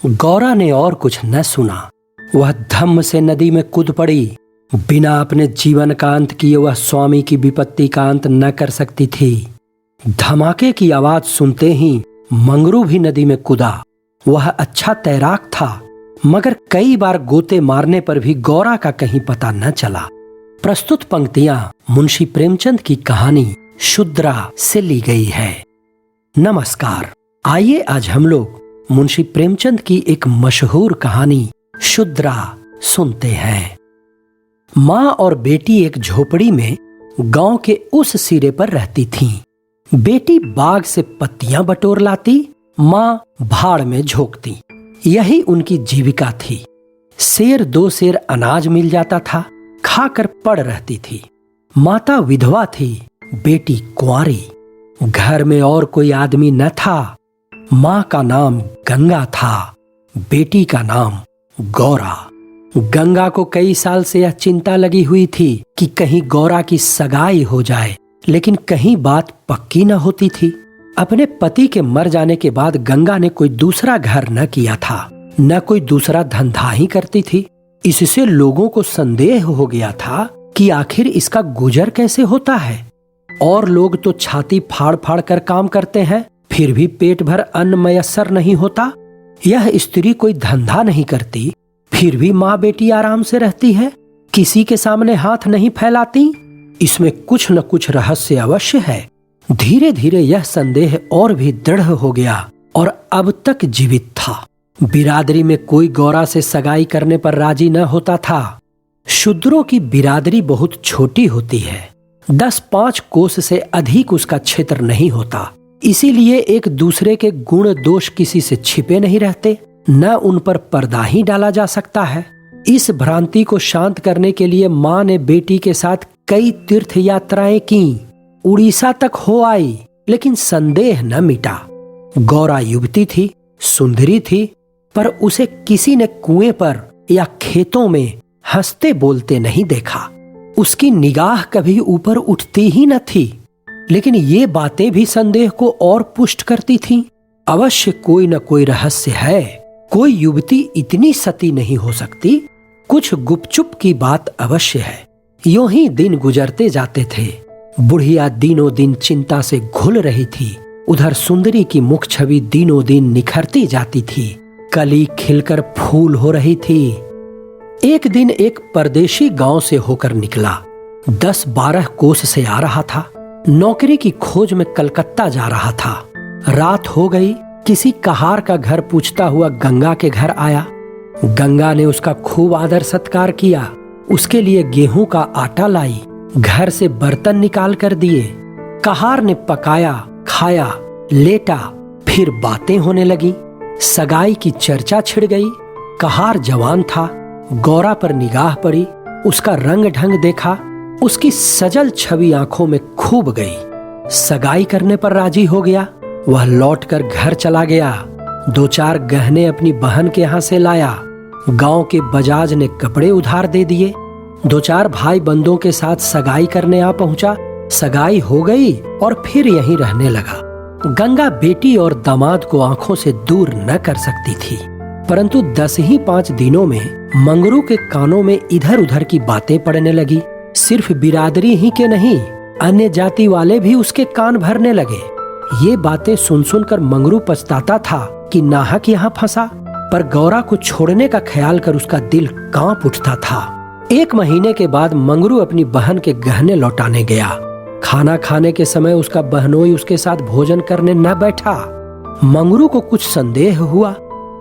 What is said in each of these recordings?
गौरा ने और कुछ न सुना। वह धम्म से नदी में कूद पड़ी। बिना अपने जीवन का अंत किए वह स्वामी की विपत्ति का अंत न कर सकती थी। धमाके की आवाज सुनते ही मंगरू भी नदी में कूदा। वह अच्छा तैराक था, मगर कई बार गोते मारने पर भी गौरा का कहीं पता न चला। प्रस्तुत पंक्तियां मुंशी प्रेमचंद की कहानी शुद्रा से ली गई है। नमस्कार। आइए आज हम लोग मुंशी प्रेमचंद की एक मशहूर कहानी शुद्रा सुनते हैं। माँ और बेटी एक झोपड़ी में गांव के उस सिरे पर रहती थीं। बेटी बाग से पत्तियां बटोर लाती, माँ भाड़ में झोंकती। यही उनकी जीविका थी। सेर दो सेर अनाज मिल जाता था, खाकर पड़ रहती थी। माता विधवा थी, बेटी कुंवारी। घर में और कोई आदमी न था। माँ का नाम गंगा था, बेटी का नाम गौरा। गंगा को कई साल से यह चिंता लगी हुई थी कि कहीं गौरा की सगाई हो जाए, लेकिन कहीं बात पक्की न होती थी। अपने पति के मर जाने के बाद गंगा ने कोई दूसरा घर न किया था, न कोई दूसरा धंधा ही करती थी। इससे लोगों को संदेह हो गया था कि आखिर इसका गुजर कैसे होता है। और लोग तो छाती फाड़ फाड़ कर काम करते हैं, फिर भी पेट भर अन्न मयस्सर नहीं होता। यह स्त्री कोई धंधा नहीं करती, फिर भी माँ बेटी आराम से रहती है, किसी के सामने हाथ नहीं फैलाती। इसमें कुछ न कुछ रहस्य अवश्य है। धीरे धीरे यह संदेह और भी दृढ़ हो गया और अब तक जीवित था। बिरादरी में कोई गौरा से सगाई करने पर राजी न होता था। शूद्रों की बिरादरी बहुत छोटी होती है, 10-5 कोस से अधिक उसका क्षेत्र नहीं होता। इसीलिए एक दूसरे के गुण दोष किसी से छिपे नहीं रहते, न उन पर पर्दा ही डाला जा सकता है। इस भ्रांति को शांत करने के लिए माँ ने बेटी के साथ कई तीर्थ यात्राएं की। उड़ीसा तक हो आई, लेकिन संदेह न मिटा। गौरा युवती थी, सुंदरी थी, पर उसे किसी ने कुएं पर या खेतों में हंसते बोलते नहीं देखा। उसकी निगाह कभी ऊपर उठती ही न थी। लेकिन ये बातें भी संदेह को और पुष्ट करती थीं। अवश्य कोई न कोई रहस्य है। कोई युवती इतनी सती नहीं हो सकती। कुछ गुपचुप की बात अवश्य है। यूं ही दिन गुजरते जाते थे। बुढ़िया दिनों दिन चिंता से घुल रही थी। उधर सुंदरी की मुख छवि दिनों दिन निखरती जाती थी। कली खिलकर फूल हो रही थी। एक दिन एक परदेशी गांव से होकर निकला। 10-12 कोस से आ रहा था। नौकरी की खोज में कलकत्ता जा रहा था। रात हो गई। किसी कहार का घर पूछता हुआ गंगा के घर आया। गंगा ने उसका खूब आदर सत्कार किया। उसके लिए गेहूं का आटा लाई, घर से बर्तन निकाल कर दिए। कहार ने पकाया, खाया, लेटा, फिर बातें होने लगी। सगाई की चर्चा छिड़ गई। कहार जवान था। गौरा पर निगाह पड़ी। उसका रंग ढंग देखा। उसकी सजल छवि आंखों में खूब गई। सगाई करने पर राजी हो गया। वह लौटकर घर चला गया। 2-4 गहने अपनी बहन के यहाँ से लाया। गांव के बजाज ने कपड़े उधार दे दिए। 2-4 भाई बंदों के साथ सगाई करने आ पहुंचा। सगाई हो गई और फिर यहीं रहने लगा। गंगा बेटी और दामाद को आंखों से दूर न कर सकती थी, परंतु 10 ही 5 दिनों में मंगरू के कानों में इधर उधर की बातें पड़ने लगी। सिर्फ बिरादरी ही के नहीं, अन्य जाति वाले भी उसके कान भरने लगे। ये बातें सुन सुनकर मंगरू पछताता था कि नाहक यहाँ फंसा, पर गौरा को छोड़ने का ख्याल कर उसका दिल कांप उठता था। 1 महीने के बाद मंगरू अपनी बहन के गहने लौटाने गया। खाना खाने के समय उसका बहनोई उसके साथ भोजन करने न बैठा। मंगरू को कुछ संदेह हुआ।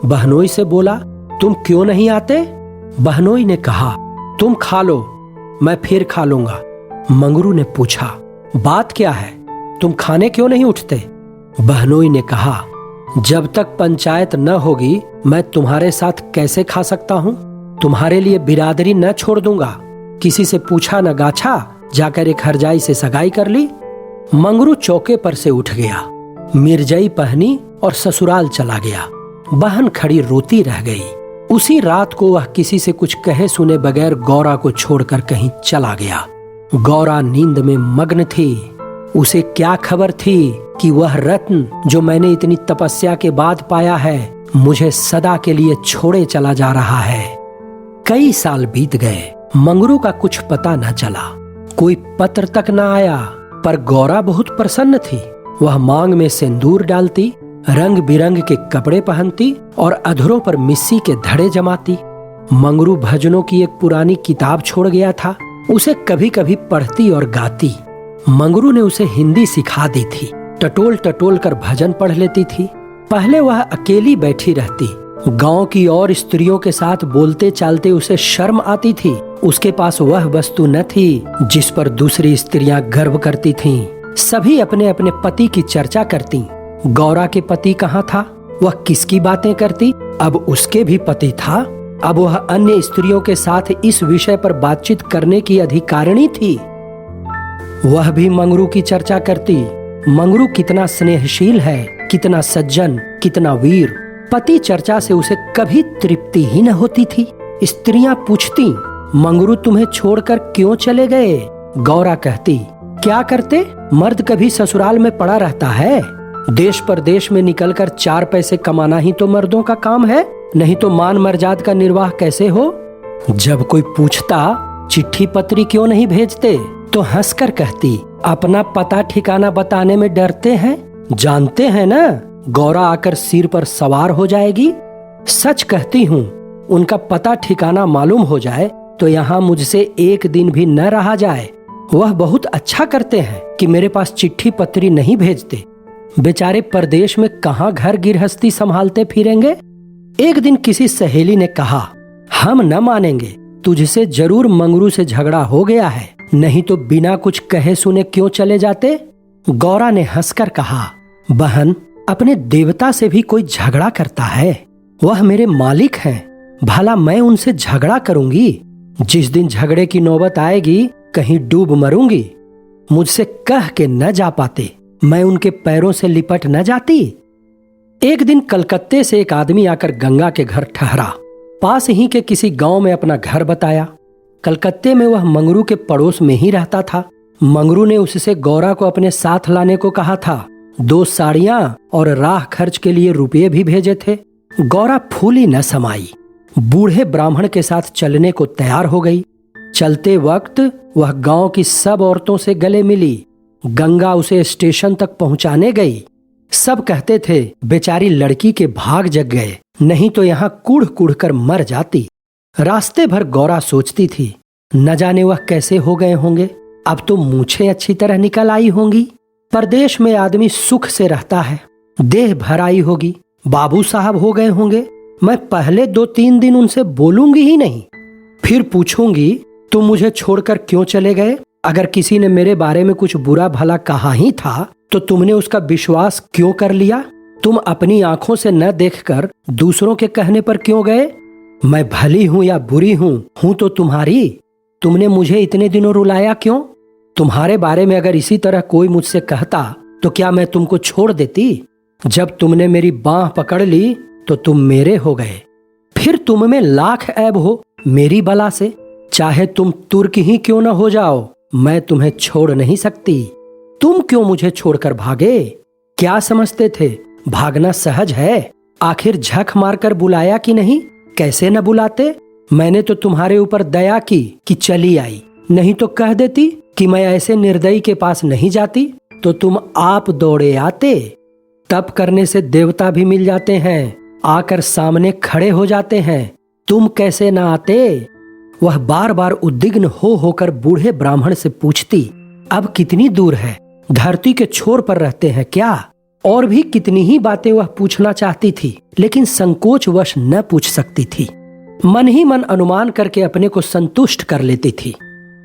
बहनोई से बोला, तुम क्यों नहीं आते? बहनोई ने कहा, तुम खा लो, मैं फिर खा लूंगा। मंगरू ने पूछा, बात क्या है? तुम खाने क्यों नहीं उठते? बहनोई ने कहा, जब तक पंचायत न होगी मैं तुम्हारे साथ कैसे खा सकता हूँ? तुम्हारे लिए बिरादरी न छोड़ दूंगा। किसी से पूछा न गाछा, जाकर एक हरजाई से सगाई कर ली। मंगरू चौके पर से उठ गया, मिर्जई पहनी और ससुराल चला गया। बहन खड़ी रोती रह गई। उसी रात को वह किसी से कुछ कहे सुने बगैर गौरा को छोड़कर कहीं चला गया। गौरा नींद में मग्न थी। उसे क्या खबर थी कि वह रत्न जो मैंने इतनी तपस्या के बाद पाया है मुझे सदा के लिए छोड़े चला जा रहा है। कई साल बीत गए, मंगरू का कुछ पता न चला, कोई पत्र तक न आया। पर गौरा बहुत प्रसन्न थी। वह मांग में सिंदूर डालती, रंग बिरंग के कपड़े पहनती और अधरों पर मिस्सी के धड़े जमाती। मंगरू भजनों की एक पुरानी किताब छोड़ गया था, उसे कभी कभी पढ़ती और गाती। मंगरू ने उसे हिंदी सिखा दी थी। टटोल टटोल कर भजन पढ़ लेती थी। पहले वह अकेली बैठी रहती। गांव की और स्त्रियों के साथ बोलते चालते उसे शर्म आती थी। उसके पास वह वस्तु न थी जिस पर दूसरी स्त्रियां गर्व करती थीं। सभी अपने अपने पति की चर्चा करती। गौरा के पति कहाँ था? वह किसकी बातें करती? अब उसके भी पति था। अब वह अन्य स्त्रियों के साथ इस विषय पर बातचीत करने की अधिकारिणी थी। वह भी मंगरू की चर्चा करती। मंगरू कितना स्नेहशील है, कितना सज्जन, कितना वीर। पति चर्चा से उसे कभी तृप्ति ही न होती थी। स्त्रियां पूछती, मंगरू तुम्हें छोड़कर क्यों चले गए? गौरा कहती, क्या करते? मर्द कभी ससुराल में पड़ा रहता है? देश परदेश में निकलकर 4 पैसे कमाना ही तो मर्दों का काम है, नहीं तो मान मर्जाद का निर्वाह कैसे हो? जब कोई पूछता चिट्ठी पत्री क्यों नहीं भेजते, तो हंसकर कहती, अपना पता ठिकाना बताने में डरते हैं, जानते हैं ना गौरा आकर सिर पर सवार हो जाएगी। सच कहती हूँ, उनका पता ठिकाना मालूम हो जाए तो यहाँ मुझसे एक दिन भी न रहा जाए। वह बहुत अच्छा करते हैं कि मेरे पास चिट्ठी पत्री नहीं भेजते। बेचारे परदेश में कहाँ घर गृहस्थी संभालते फिरेंगे। एक दिन किसी सहेली ने कहा, हम न मानेंगे, तुझसे जरूर मंगरू से झगड़ा हो गया है, नहीं तो बिना कुछ कहे सुने क्यों चले जाते? गौरा ने हंसकर कहा, बहन, अपने देवता से भी कोई झगड़ा करता है? वह मेरे मालिक हैं, भला मैं उनसे झगड़ा करूंगी? जिस दिन झगड़े की नौबत आएगी कहीं डूब मरूंगी। मुझसे कह के न जा पाते, मैं उनके पैरों से लिपट न जाती। एक दिन कलकत्ते से एक आदमी आकर गंगा के घर ठहरा। पास ही के किसी गांव में अपना घर बताया। कलकत्ते में वह मंगरू के पड़ोस में ही रहता था। मंगरू ने उससे गौरा को अपने साथ लाने को कहा था। 2 साड़ियां और राह खर्च के लिए रुपये भी भेजे थे। गौरा फूली न समाई, बूढ़े ब्राह्मण के साथ चलने को तैयार हो गई। चलते वक्त वह गांव की सब औरतों से गले मिली। गंगा उसे स्टेशन तक पहुंचाने गई। सब कहते थे, बेचारी लड़की के भाग जग गए, नहीं तो यहाँ कूढ़ कूढ़ कर मर जाती। रास्ते भर गौरा सोचती थी, न जाने वह कैसे हो गए होंगे। अब तो मूछें अच्छी तरह निकल आई होंगी। परदेश में आदमी सुख से रहता है, देह भर आई होगी, बाबू साहब हो गए होंगे। मैं पहले 2-3 दिन उनसे बोलूंगी ही नहीं। फिर पूछूंगी, तुम मुझे छोड़कर क्यों चले गए? अगर किसी ने मेरे बारे में कुछ बुरा भला कहा ही था तो तुमने उसका विश्वास क्यों कर लिया? तुम अपनी आंखों से न देखकर दूसरों के कहने पर क्यों गए? मैं भली हूं या बुरी हूं तो तुम्हारी। तुमने मुझे इतने दिनों रुलाया क्यों? तुम्हारे बारे में अगर इसी तरह कोई मुझसे कहता तो क्या मैं तुमको छोड़ देती? जब तुमने मेरी बांह पकड़ ली तो तुम मेरे हो गए। फिर तुम में लाख ऐब हो मेरी बला से, चाहे तुम तुर्क ही क्यों न हो जाओ, मैं तुम्हें छोड़ नहीं सकती। तुम क्यों मुझे छोड़कर भागे? क्या समझते थे भागना सहज है? आखिर झक मारकर बुलाया कि नहीं? कैसे न बुलाते? मैंने तो तुम्हारे ऊपर दया की कि चली आई, नहीं तो कह देती कि मैं ऐसे निर्दयी के पास नहीं जाती तो तुम आप दौड़े आते। तप करने से देवता भी मिल जाते हैं, आकर सामने खड़े हो जाते हैं। तुम कैसे न आते? वह बार बार उद्विग्न होकर बूढ़े ब्राह्मण से पूछती, अब कितनी दूर है? धरती के छोर पर रहते हैं क्या? और भी कितनी ही बातें वह पूछना चाहती थी, लेकिन संकोचवश न पूछ सकती थी। मन ही मन अनुमान करके अपने को संतुष्ट कर लेती थी।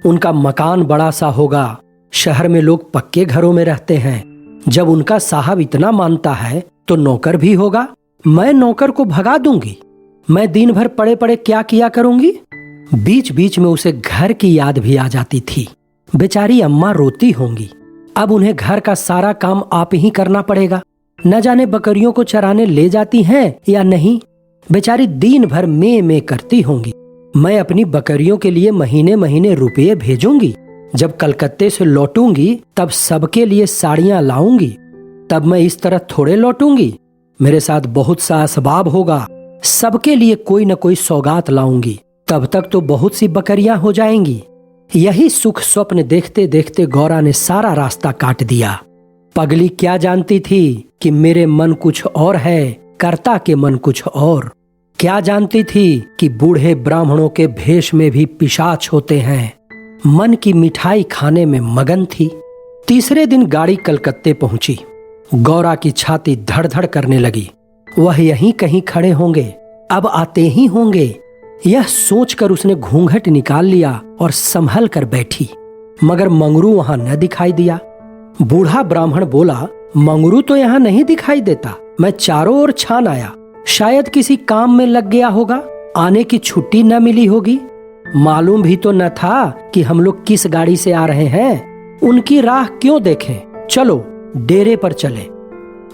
उनका मकान बड़ा सा होगा, शहर में लोग पक्के घरों में रहते हैं। जब उनका साहब इतना मानता है तो नौकर भी होगा। मैं नौकर को भगा दूंगी। मैं दिन भर पड़े पड़े क्या किया करूंगी? बीच बीच में उसे घर की याद भी आ जाती थी। बेचारी अम्मा रोती होंगी। अब उन्हें घर का सारा काम आप ही करना पड़ेगा। न जाने बकरियों को चराने ले जाती हैं या नहीं। बेचारी दिन भर में करती होंगी। मैं अपनी बकरियों के लिए महीने महीने रुपये भेजूंगी। जब कलकत्ते से लौटूंगी तब सबके लिए साड़ियां लाऊंगी। तब मैं इस तरह थोड़े लौटूंगी। मेरे साथ बहुत सा असबाब होगा, सबके लिए कोई न कोई सौगात लाऊंगी, तब तक तो बहुत सी बकरियां हो जाएंगी। यही सुख स्वप्न देखते देखते गौरा ने सारा रास्ता काट दिया। पगली क्या जानती थी कि मेरे मन कुछ और है, कर्ता के मन कुछ और। क्या जानती थी कि बूढ़े ब्राह्मणों के भेष में भी पिशाच होते हैं। मन की मिठाई खाने में मगन थी। तीसरे दिन गाड़ी कलकत्ते पहुंची। गौरा की छाती धड़ धड़ करने लगी। वह यहीं कहीं खड़े होंगे, अब आते ही होंगे, यह सोचकर उसने घूंघट निकाल लिया और संभल कर बैठी। मगर मंगरू वहां न दिखाई दिया। बूढ़ा ब्राह्मण बोला, मंगरू तो यहाँ नहीं दिखाई देता, मैं चारों ओर छान आया, शायद किसी काम में लग गया होगा, आने की छुट्टी न मिली होगी। मालूम भी तो न था कि हम लोग किस गाड़ी से आ रहे हैं, उनकी राह क्यों देखें, चलो डेरे पर चले।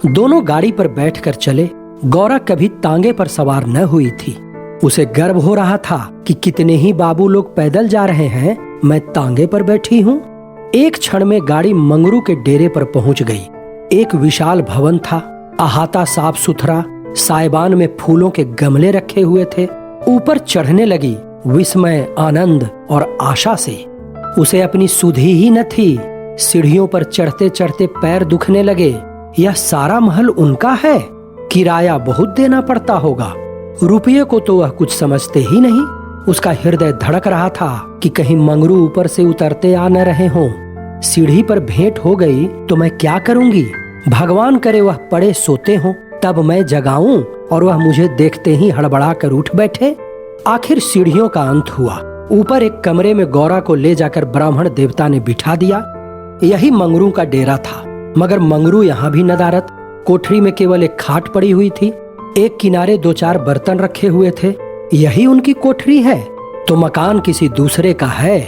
दोनों गाड़ी पर बैठकर चले। गौरा कभी तांगे पर सवार न हुई थी। उसे गर्व हो रहा था कि कितने ही बाबू लोग पैदल जा रहे हैं, मैं तांगे पर बैठी हूँ। एक क्षण में गाड़ी मंगरू के डेरे पर पहुंच गई। एक विशाल भवन था, अहाता साफ सुथरा, साइबान में फूलों के गमले रखे हुए थे। ऊपर चढ़ने लगी विस्मय, आनंद और आशा से। उसे अपनी सुधि ही न थी। सीढ़ियों पर चढ़ते चढ़ते पैर दुखने लगे। यह सारा महल उनका है, किराया बहुत देना पड़ता होगा। रुपये को तो वह कुछ समझते ही नहीं। उसका हृदय धड़क रहा था कि कहीं मंगरू ऊपर से उतरते आ न रहे हों। सीढ़ी पर भेंट हो गई तो मैं क्या करूंगी। भगवान करे वह पड़े सोते हों, तब मैं जगाऊं और वह मुझे देखते ही हड़बड़ा कर उठ बैठे। आखिर सीढ़ियों का अंत हुआ। ऊपर एक कमरे में गौरा को ले जाकर ब्राह्मण देवता ने बिठा दिया। यही मंगरू का डेरा था। मगर मंगरू यहाँ भी नदारत। कोठरी में केवल एक खाट पड़ी हुई थी। एक किनारे 2-4 बर्तन रखे हुए थे। यही उनकी कोठरी है तो मकान किसी दूसरे का है।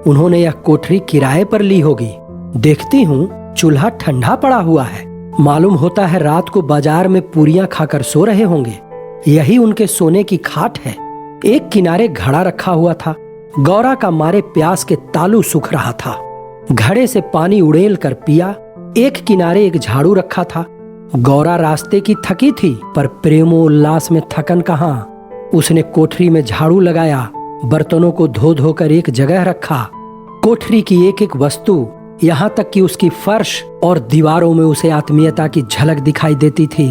उन्होंने यह कोठरी किराए पर ली होगी। देखती हूँ चूल्हा ठंडा पड़ा हुआ है। मालूम होता है रात को बाजार में पूरियां खाकर सो रहे होंगे। यही उनके सोने की खाट है। एक किनारे घड़ा रखा हुआ था। गौरा का मारे प्यास के तालू सूख रहा था। घड़े से पानी उड़ेल कर पिया। एक किनारे एक झाड़ू रखा था। गौरा रास्ते की थकी थी, पर प्रेमोल्लास में थकन कहाँ। उसने कोठरी में झाड़ू लगाया, बर्तनों को धो धो कर एक जगह रखा। कोठरी की एक एक वस्तु, यहाँ तक कि उसकी फर्श और दीवारों में उसे आत्मीयता की झलक दिखाई देती थी।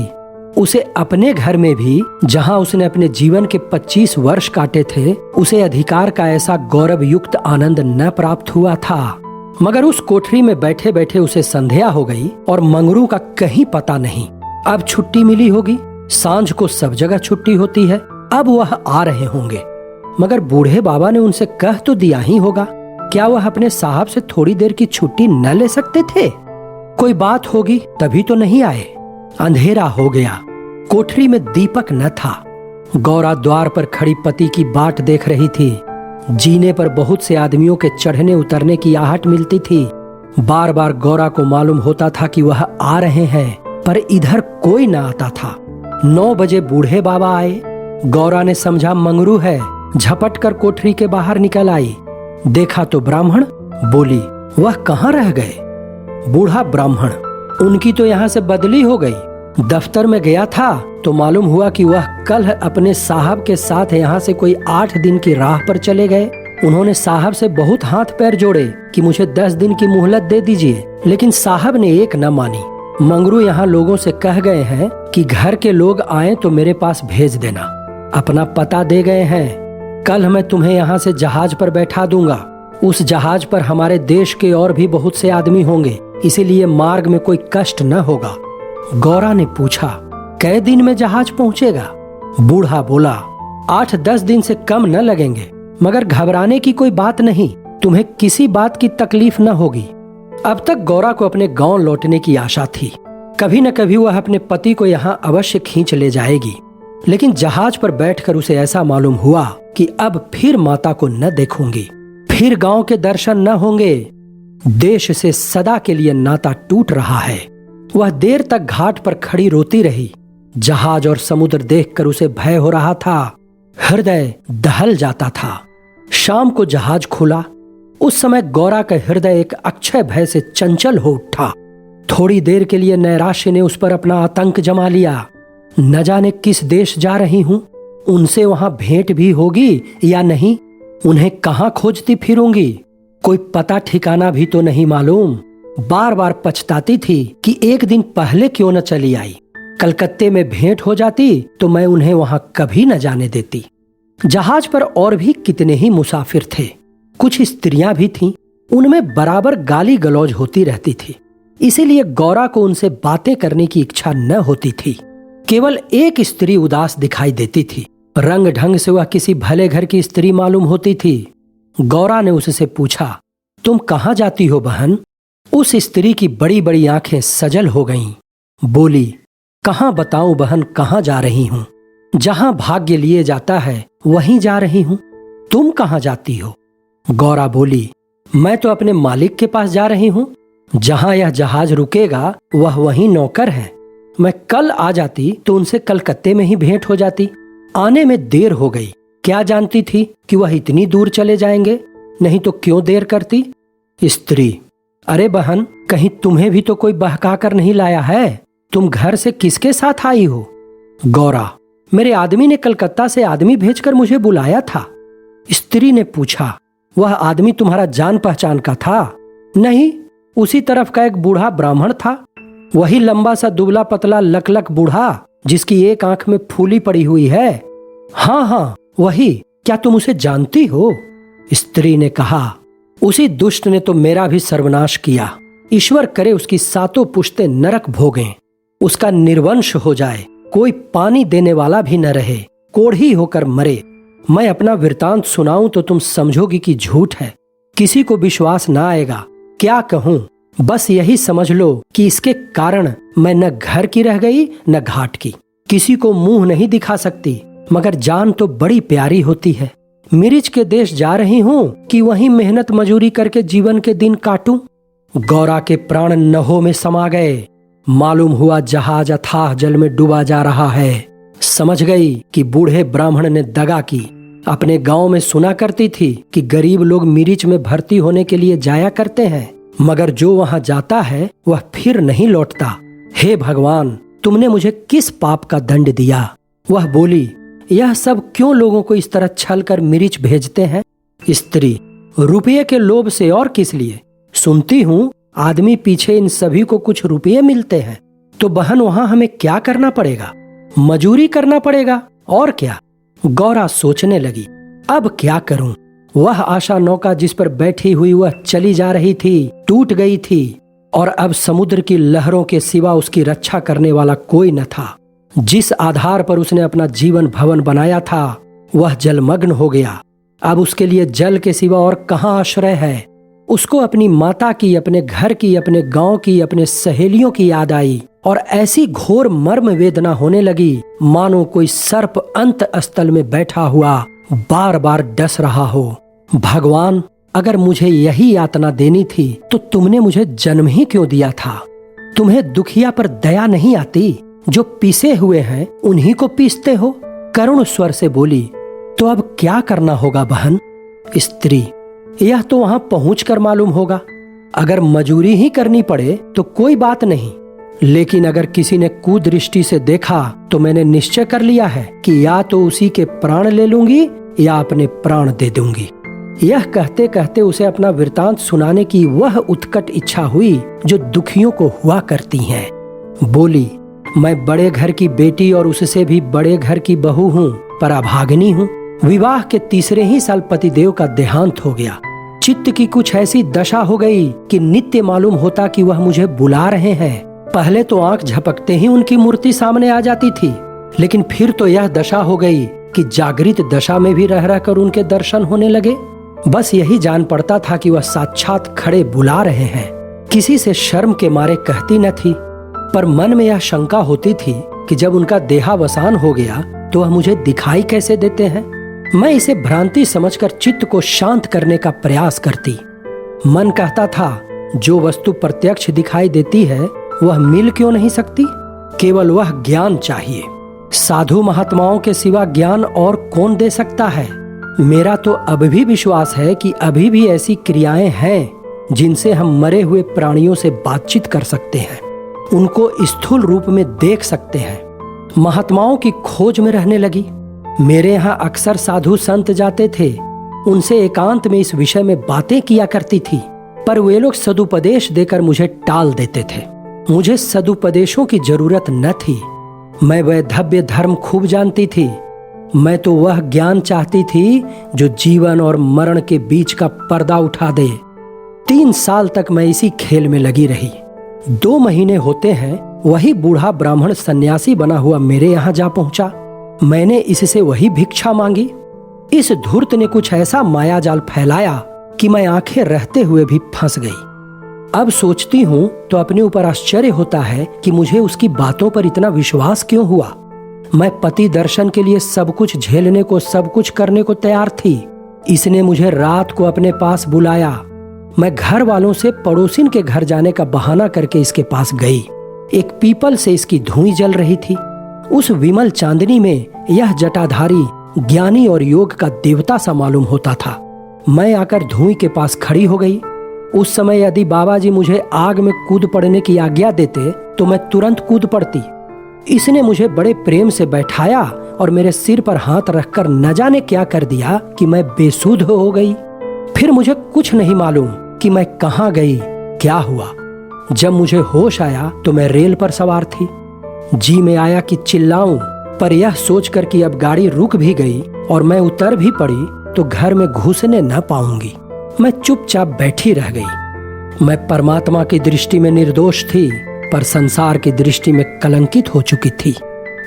उसे अपने घर में भी, जहाँ उसने अपने जीवन के 25 वर्ष काटे थे, उसे अधिकार का ऐसा गौरव युक्त आनंद न प्राप्त हुआ था। मगर उस कोठरी में बैठे बैठे उसे संध्या हो गई और मंगरू का कहीं पता नहीं। अब छुट्टी मिली होगी। सांझ को सब जगह छुट्टी होती है। अब वह आ रहे होंगे। मगर बूढ़े बाबा ने उनसे कह तो दिया ही होगा। क्या वह अपने साहब से थोड़ी देर की छुट्टी न ले सकते थे? कोई बात होगी तभी तो नहीं आए। अंधेरा हो गया। कोठरी में दीपक न था। गौरा द्वार पर खड़ी पति की बाट देख रही थी। जीने पर बहुत से आदमियों के चढ़ने उतरने की आहट मिलती थी। बार बार गौरा को मालूम होता था कि वह आ रहे हैं, पर इधर कोई न आता था। 9 बजे बूढ़े बाबा आए। गौरा ने समझा मंगरू है। झपट कर कोठरी के बाहर निकल आई। देखा तो ब्राह्मण। बोली, वह कहाँ रह गए? बूढ़ा ब्राह्मण, उनकी तो यहाँ से बदली हो गई। दफ्तर में गया था तो मालूम हुआ कि वह कल अपने साहब के साथ यहाँ से कोई 8 दिन की राह पर चले गए। उन्होंने साहब से बहुत हाथ पैर जोड़े कि मुझे 10 दिन की मोहलत दे दीजिए, लेकिन साहब ने एक न मानी। मंगरू यहाँ लोगों से कह गए हैं कि घर के लोग आए तो मेरे पास भेज देना। अपना पता दे गए हैं। कल मैं तुम्हें यहाँ से जहाज पर बैठा दूंगा। उस जहाज पर हमारे देश के और भी बहुत से आदमी होंगे, इसीलिए मार्ग में कोई कष्ट न होगा। गौरा ने पूछा, कै दिन में जहाज पहुंचेगा? बूढ़ा बोला, 8-10 दिन से कम न लगेंगे। मगर घबराने की कोई बात नहीं, तुम्हें किसी बात की तकलीफ न होगी। अब तक गौरा को अपने गांव लौटने की आशा थी। कभी न कभी वह अपने पति को यहाँ अवश्य खींच ले जाएगी। लेकिन जहाज पर बैठकर उसे ऐसा मालूम हुआ कि अब फिर माता को न देखूंगी, फिर गांव के दर्शन न होंगे। देश से सदा के लिए नाता टूट रहा है। वह देर तक घाट पर खड़ी रोती रही। जहाज और समुद्र देखकर उसे भय हो रहा था। हृदय दहल जाता था। शाम को जहाज खुला। उस समय गौरा का हृदय एक अक्षय भय से चंचल हो उठा। थोड़ी देर के लिए नैराश्य ने उस पर अपना आतंक जमा लिया। न जाने किस देश जा रही हूँ, उनसे वहां भेंट भी होगी या नहीं, उन्हें कहाँ खोजती फिरूंगी, कोई पता ठिकाना भी तो नहीं मालूम। बार बार पछताती थी कि एक दिन पहले क्यों न चली आई। कलकत्ते में भेंट हो जाती तो मैं उन्हें वहां कभी न जाने देती। जहाज पर और भी कितने ही मुसाफिर थे, कुछ स्त्रियां भी थीं, उनमें बराबर गाली गलौज होती रहती थी। इसीलिए गौरा को उनसे बातें करने की इच्छा न होती थी। केवल एक स्त्री उदास दिखाई देती थी। रंग ढंग से वह किसी भले घर की स्त्री मालूम होती थी। गौरा ने उससे पूछा, तुम कहाँ जाती हो बहन? उस स्त्री की बड़ी बड़ी आंखें सजल हो गईं। बोली, कहाँ बताऊं बहन, कहाँ जा रही हूं? जहां भाग्य लिए जाता है वहीं जा रही हूं। तुम कहाँ जाती हो? गौरा बोली, मैं तो अपने मालिक के पास जा रही हूं। जहां यह जहाज रुकेगा वह वहीं नौकर है। मैं कल आ जाती तो उनसे कलकत्ते में ही भेंट हो जाती। आने में देर हो गई। क्या जानती थी कि वह इतनी दूर चले जाएंगे, नहीं तो क्यों देर करती? स्त्री, अरे बहन, कहीं तुम्हें भी तो कोई बहका कर नहीं लाया है? तुम घर से किसके साथ आई हो? गौरा, मेरे आदमी ने कलकत्ता से आदमी भेजकर मुझे बुलाया था। स्त्री ने पूछा, वह आदमी तुम्हारा जान पहचान का था? नहीं, उसी तरफ का एक बूढ़ा ब्राह्मण था। वही लंबा सा दुबला पतला लकलक बूढ़ा जिसकी एक आंख में फूली पड़ी हुई है। हाँ हाँ, वही। क्या तुम उसे जानती हो? स्त्री ने कहा, उसी दुष्ट ने तो मेरा भी सर्वनाश किया। ईश्वर करे उसकी सातों पुश्तें नरक भोगें, उसका निर्वंश हो जाए, कोई पानी देने वाला भी न रहे, कोढ़ी होकर मरे। मैं अपना वृतांत सुनाऊं तो तुम समझोगी कि झूठ है, किसी को विश्वास ना आएगा। क्या कहूं, बस यही समझ लो कि इसके कारण मैं न घर की रह गई न घाट की। किसी को मुंह नहीं दिखा सकती, मगर जान तो बड़ी प्यारी होती है। मिरिच के देश जा रही हूँ कि वहीं मेहनत मजूरी करके जीवन के दिन काटूं। गौरा के प्राण नहों में समा गए। मालूम हुआ जहाज अथाह जल में डूबा जा रहा है। समझ गई कि बूढ़े ब्राह्मण ने दगा की। अपने गांव में सुना करती थी कि गरीब लोग मिरिच में भर्ती होने के लिए जाया करते हैं, मगर जो वहां जाता है वह फिर नहीं लौटता। हे भगवान, तुमने मुझे किस पाप का दंड दिया? वह बोली, यह सब क्यों लोगों को इस तरह छल कर मिरिच भेजते हैं? स्त्री, रुपये के लोभ से और किस लिए? सुनती हूँ आदमी पीछे इन सभी को कुछ रुपये मिलते हैं। तो बहन, वहां हमें क्या करना पड़ेगा? मजूरी करना पड़ेगा, और क्या? गौरा सोचने लगी, अब क्या करूं? वह आशा नौका जिस पर बैठी हुई वह चली जा रही थी, टूट गई थी, और अब समुद्र की लहरों के सिवा उसकी रक्षा करने वाला कोई न था। जिस आधार पर उसने अपना जीवन भवन बनाया था वह जलमग्न हो गया। अब उसके लिए जल के सिवा और कहाँ आश्रय है? उसको अपनी माता की, अपने घर की, अपने गांव की, अपने सहेलियों की याद आई, और ऐसी घोर मर्म वेदना होने लगी मानो कोई सर्प अंत स्थल में बैठा हुआ बार बार डस रहा हो। भगवान, अगर मुझे यही यातना देनी थी तो तुमने मुझे जन्म ही क्यों दिया था? तुम्हें दुखिया पर दया नहीं आती? जो पीसे हुए हैं उन्हीं को पीसते हो। करुण स्वर से बोली, तो अब क्या करना होगा बहन? स्त्री, यह तो वहां पहुंचकर मालूम होगा। अगर मजूरी ही करनी पड़े तो कोई बात नहीं, लेकिन अगर किसी ने कुदृष्टि से देखा तो मैंने निश्चय कर लिया है कि या तो उसी के प्राण ले लूंगी या अपने प्राण दे दूंगी। यह कहते कहते उसे अपना वृतांत सुनाने की वह उत्कट इच्छा हुई जो दुखियों को हुआ करती है। बोली, मैं बड़े घर की बेटी और उससे भी बड़े घर की बहू हूँ, पर अभागिनी हूँ। विवाह के तीसरे ही साल पतिदेव का देहांत हो गया। चित्त की कुछ ऐसी दशा हो गई कि नित्य मालूम होता कि वह मुझे बुला रहे हैं। पहले तो आंख झपकते ही उनकी मूर्ति सामने आ जाती थी, लेकिन फिर तो यह दशा हो गई कि जागृत दशा में भी रह रहकर उनके दर्शन होने लगे। बस यही जान पड़ता था कि वह साक्षात खड़े बुला रहे हैं। किसी से शर्म के मारे कहती न थी, पर मन में यह शंका होती थी कि जब उनका देहावसान हो गया तो वह मुझे दिखाई कैसे देते हैं। मैं इसे भ्रांति समझकर चित्त को शांत करने का प्रयास करती। मन कहता था, जो वस्तु प्रत्यक्ष दिखाई देती है वह मिल क्यों नहीं सकती? केवल वह ज्ञान चाहिए। साधु महात्माओं के सिवा ज्ञान और कौन दे सकता है? मेरा तो अब भी विश्वास है कि अभी भी ऐसी क्रियाएं हैं जिनसे हम मरे हुए प्राणियों से बातचीत कर सकते हैं, उनको स्थूल रूप में देख सकते हैं। महात्माओं की खोज में रहने लगी। मेरे यहाँ अक्सर साधु संत जाते थे, उनसे एकांत में इस विषय में बातें किया करती थी, पर वे लोग सदुपदेश देकर मुझे टाल देते थे। मुझे सदुपदेशों की जरूरत न थी। मैं वैधव्य धर्म खूब जानती थी। मैं तो वह ज्ञान चाहती थी जो जीवन और मरण के बीच का पर्दा उठा दे। 3 साल तक मैं इसी खेल में लगी रही। 2 महीने होते हैं वही बूढ़ा ब्राह्मण सन्यासी बना हुआ मेरे यहाँ जा पहुंचा। मैंने इससे वही भिक्षा मांगी। इस धूर्त ने कुछ ऐसा माया जाल फैलाया कि मैं आंखें रहते हुए भी फंस गई। अब सोचती हूँ तो अपने ऊपर आश्चर्य होता है कि मुझे उसकी बातों पर इतना विश्वास क्यों हुआ। मैं पति दर्शन के लिए सब कुछ झेलने को, सब कुछ करने को तैयार थी। इसने मुझे रात को अपने पास बुलाया। मैं घर वालों से पड़ोसिन के घर जाने का बहाना करके इसके पास गई। एक पीपल से इसकी धुईं जल रही थी। उस विमल चांदनी में यह जटाधारी ज्ञानी और योग का देवता सा मालूम होता था। मैं आकर धुईं के पास खड़ी हो गई। उस समय यदि बाबा जी मुझे आग में कूद पड़ने की आज्ञा देते तो मैं तुरंत कूद पड़ती। इसने मुझे बड़े प्रेम से बैठाया और मेरे सिर पर हाथ रखकर न जाने क्या कर दिया कि मैं बेसुध हो गई। फिर मुझे कुछ नहीं मालूम कि मैं कहाँ गई, क्या हुआ। जब मुझे होश आया तो मैं रेल पर सवार थी। जी में आया कि चिल्लाऊं, पर यह सोचकर कि अब गाड़ी रुक भी गई और मैं उतर भी पड़ी तो घर में घुसने न पाऊंगी, मैं चुपचाप बैठी रह गई। मैं परमात्मा की दृष्टि में निर्दोष थी, पर संसार की दृष्टि में कलंकित हो चुकी थी।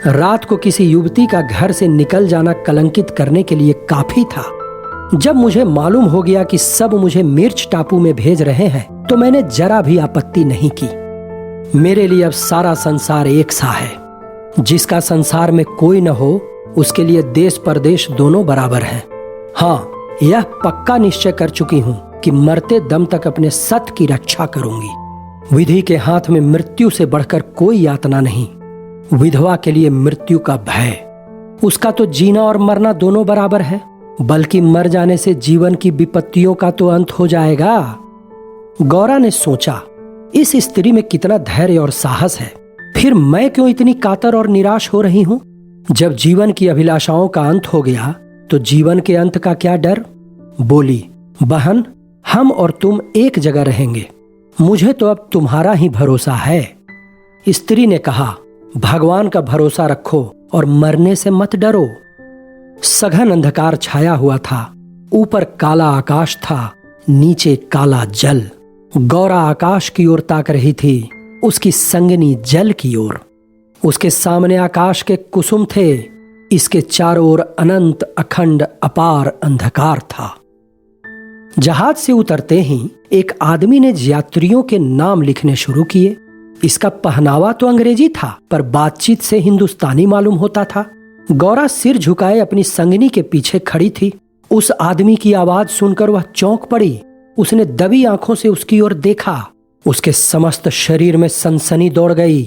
रात को किसी युवती का घर से निकल जाना कलंकित करने के लिए काफी था। जब मुझे मालूम हो गया कि सब मुझे मिर्च टापू में भेज रहे हैं तो मैंने जरा भी आपत्ति नहीं की। मेरे लिए अब सारा संसार एक सा है। जिसका संसार में कोई न हो उसके लिए देश परदेश दोनों बराबर हैं। हाँ, यह पक्का निश्चय कर चुकी हूँ कि मरते दम तक अपने सत की रक्षा करूंगी। विधि के हाथ में मृत्यु से बढ़कर कोई यातना नहीं। विधवा के लिए मृत्यु का भय, उसका तो जीना और मरना दोनों बराबर है, बल्कि मर जाने से जीवन की विपत्तियों का तो अंत हो जाएगा। गौरा ने सोचा, इस स्त्री में कितना धैर्य और साहस है, फिर मैं क्यों इतनी कातर और निराश हो रही हूँ। जब जीवन की अभिलाषाओं का अंत हो गया तो जीवन के अंत का क्या डर। बोली, बहन, हम और तुम एक जगह रहेंगे, मुझे तो अब तुम्हारा ही भरोसा है। स्त्री ने कहा, भगवान का भरोसा रखो और मरने से मत डरो। सघन अंधकार छाया हुआ था। ऊपर काला आकाश था, नीचे काला जल। गौरा आकाश की ओर ताक रही थी, उसकी संगनी जल की ओर। उसके सामने आकाश के कुसुम थे, इसके चारों ओर अनंत अखंड अपार अंधकार था। जहाज से उतरते ही एक आदमी ने यात्रियों के नाम लिखने शुरू किए। इसका पहनावा तो अंग्रेजी था, पर बातचीत से हिंदुस्तानी मालूम होता था। गौरा सिर झुकाए अपनी संगनी के पीछे खड़ी थी। उस आदमी की आवाज सुनकर वह चौंक पड़ी। उसने दबी आंखों से उसकी ओर देखा। उसके समस्त शरीर में सनसनी दौड़ गई।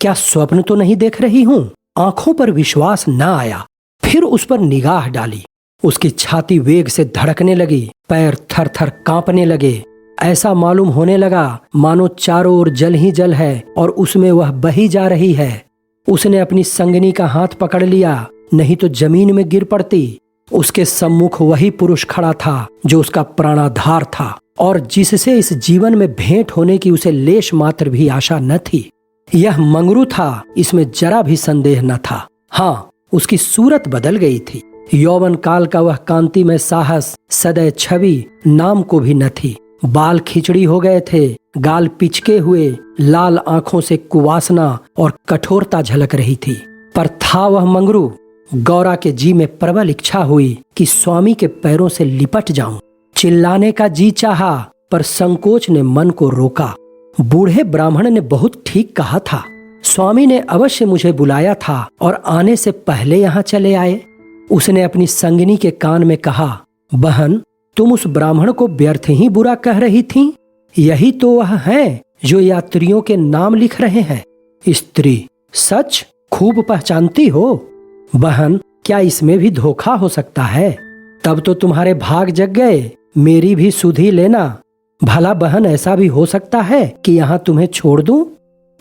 क्या स्वप्न तो नहीं देख रही हूँ? आंखों पर विश्वास न आया। फिर उस पर निगाह डाली। उसकी छाती वेग से धड़कने लगी, पैर थर थर कांपने लगे। ऐसा मालूम होने लगा मानो चारों ओर जल ही जल है और उसमें वह बही जा रही है। उसने अपनी संगनी का हाथ पकड़ लिया, नहीं तो जमीन में गिर पड़ती। उसके सम्मुख वही पुरुष खड़ा था जो उसका प्राणाधार था और जिससे इस जीवन में भेंट होने की उसे लेश मात्र भी आशा न थी। यह मंगरू था, इसमें जरा भी संदेह न था। हाँ, उसकी सूरत बदल गई थी। यौवन काल का वह कांति में साहस, सदैव छवि नाम को भी न थी। बाल खिचड़ी हो गए थे, गाल पिचके हुए, लाल आंखों से कुवासना और कठोरता झलक रही थी। पर था वह मंगरू। गौरा के जी में प्रबल इच्छा हुई कि स्वामी के पैरों से लिपट जाऊं। चिल्लाने का जी चाहा, पर संकोच ने मन को रोका। बूढ़े ब्राह्मण ने बहुत ठीक कहा था। स्वामी ने अवश्य मुझे बुलाया था और आने से पहले यहाँ चले आए। उसने अपनी संगिनी के कान में कहा, बहन, तुम उस ब्राह्मण को व्यर्थ ही बुरा कह रही थीं। यही तो वह हैं जो यात्रियों के नाम लिख रहे हैं। स्त्री, सच खूब पहचानती हो। बहन, क्या इसमें भी धोखा हो सकता है? तब तो तुम्हारे भाग जग गए। मेरी भी सुधि लेना। भला बहन, ऐसा भी हो सकता है कि यहाँ तुम्हें छोड़ दूं?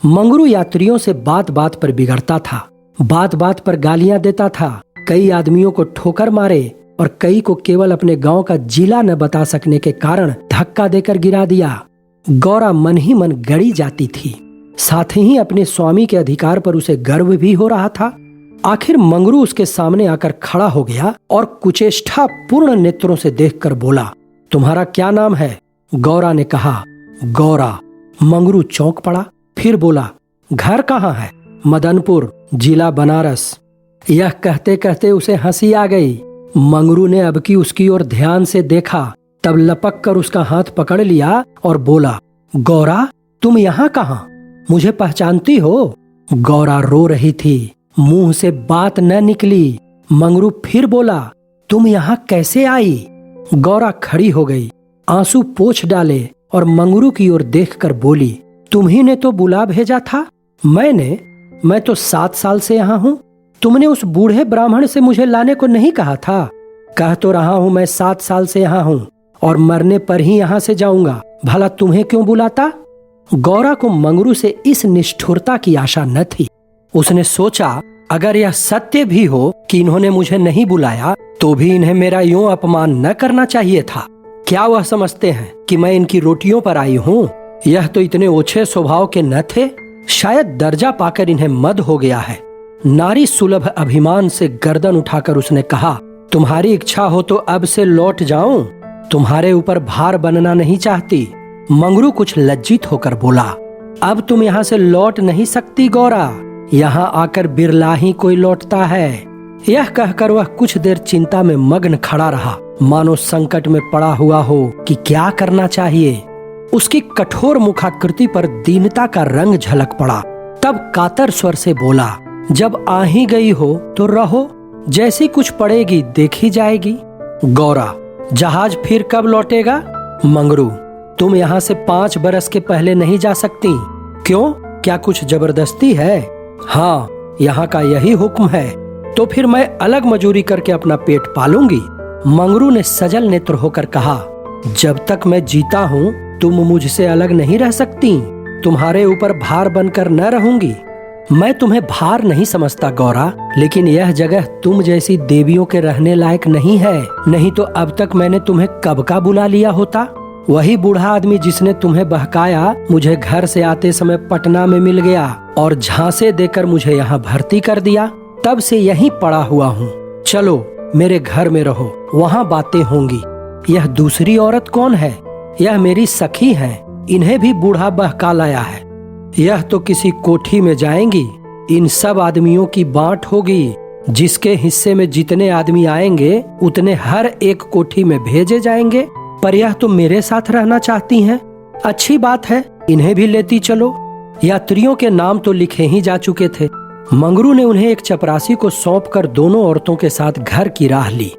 मंगरू यात्रियों से बात बात पर बिगड़ता था। बात बात पर गालियां देता था। कई आदमियों को ठोकर मारे और कई को केवल अपने गांव का जिला न बता सकने के कारण धक्का देकर गिरा दिया। गौरा मन ही मन गड़ी जाती थी। साथ ही अपने स्वामी के अधिकार पर उसे गर्व भी हो रहा था। आखिर मंगरू उसके सामने आकर खड़ा हो गया और कुचेष्टा पूर्ण नेत्रों से देखकर बोला, तुम्हारा क्या नाम है? गौरा ने कहा, गौरा। मंगरू चौंक पड़ा, फिर बोला, घर कहाँ है? मदनपुर, जिला बनारस। यह कहते कहते उसे हंसी आ गई। मंगरू ने अब की उसकी ओर ध्यान से देखा, तब लपक कर उसका हाथ पकड़ लिया और बोला, गौरा तुम यहाँ कहाँ? मुझे पहचानती हो? गौरा रो रही थी, मुंह से बात न निकली। मंगरू फिर बोला, तुम यहाँ कैसे आई? गौरा खड़ी हो गई, आंसू पोंछ डाले और मंगरू की ओर देखकर बोली, तुम्ही ने तो बुला भेजा था। मैं तो 7 साल से यहाँ हूँ। तुमने उस बूढ़े ब्राह्मण से मुझे लाने को नहीं कहा था? कह तो रहा हूँ मैं 7 साल से यहाँ हूँ और मरने पर ही यहाँ से जाऊंगा। भला तुम्हें क्यों बुलाता? गौरा को मंगरू से इस निष्ठुरता की आशा न थी। उसने सोचा, अगर यह सत्य भी हो कि इन्होंने मुझे नहीं बुलाया तो भी इन्हें मेरा यूं अपमान न करना चाहिए था। क्या वह समझते हैं कि मैं इनकी रोटियों पर आई हूँ? यह तो इतने ओछे स्वभाव के न थे। शायद दर्जा पाकर इन्हें मद हो गया है। नारी सुलभ अभिमान से गर्दन उठाकर उसने कहा, तुम्हारी इच्छा हो तो अब से लौट जाऊं। तुम्हारे ऊपर भार बनना नहीं चाहती। मंगरू कुछ लज्जित होकर बोला, अब तुम यहाँ से लौट नहीं सकती गौरा। यहाँ आकर बिरला ही कोई लौटता है। यह कहकर वह कुछ देर चिंता में मग्न खड़ा रहा, मानो संकट में पड़ा हुआ हो कि क्या करना चाहिए। उसकी कठोर मुखाकृति पर दीनता का रंग झलक पड़ा। तब कातर स्वर से बोला, जब आ ही गई हो तो रहो, जैसी कुछ पड़ेगी देखी जाएगी। गौरा, जहाज फिर कब लौटेगा? मंगरू, तुम यहाँ से 5 बरस के पहले नहीं जा सकती। क्यों, क्या कुछ जबरदस्ती है? हाँ, यहाँ का यही हुक्म है। तो फिर मैं अलग मजूरी करके अपना पेट पालूंगी। मंगरू ने सजल नेत्र होकर कहा, जब तक मैं जीता हूँ तुम मुझसे अलग नहीं रह सकती। तुम्हारे ऊपर भार बनकर न रहूंगी। मैं तुम्हें भार नहीं समझता गौरा, लेकिन यह जगह तुम जैसी देवियों के रहने लायक नहीं है। नहीं तो अब तक मैंने तुम्हें कब का बुला लिया होता। वही बूढ़ा आदमी जिसने तुम्हें बहकाया मुझे घर से आते समय पटना में मिल गया और झांसे देकर मुझे यहाँ भर्ती कर दिया। तब से यहीं पड़ा हुआ हूँ। चलो मेरे घर में रहो, वहाँ बातें होंगी। यह दूसरी औरत कौन है? यह मेरी सखी है। इन्हें भी बूढ़ा बहका लाया है। यह तो किसी कोठी में जाएंगी। इन सब आदमियों की बांट होगी। जिसके हिस्से में जितने आदमी आएंगे उतने हर एक कोठी में भेजे जाएंगे। पर यह तो मेरे साथ रहना चाहती हैं। अच्छी बात है, इन्हें भी लेती चलो। यात्रियों के नाम तो लिखे ही जा चुके थे। मंगरू ने उन्हें एक चपरासी को सौंपकर दोनों औरतों के साथ घर की राह ली।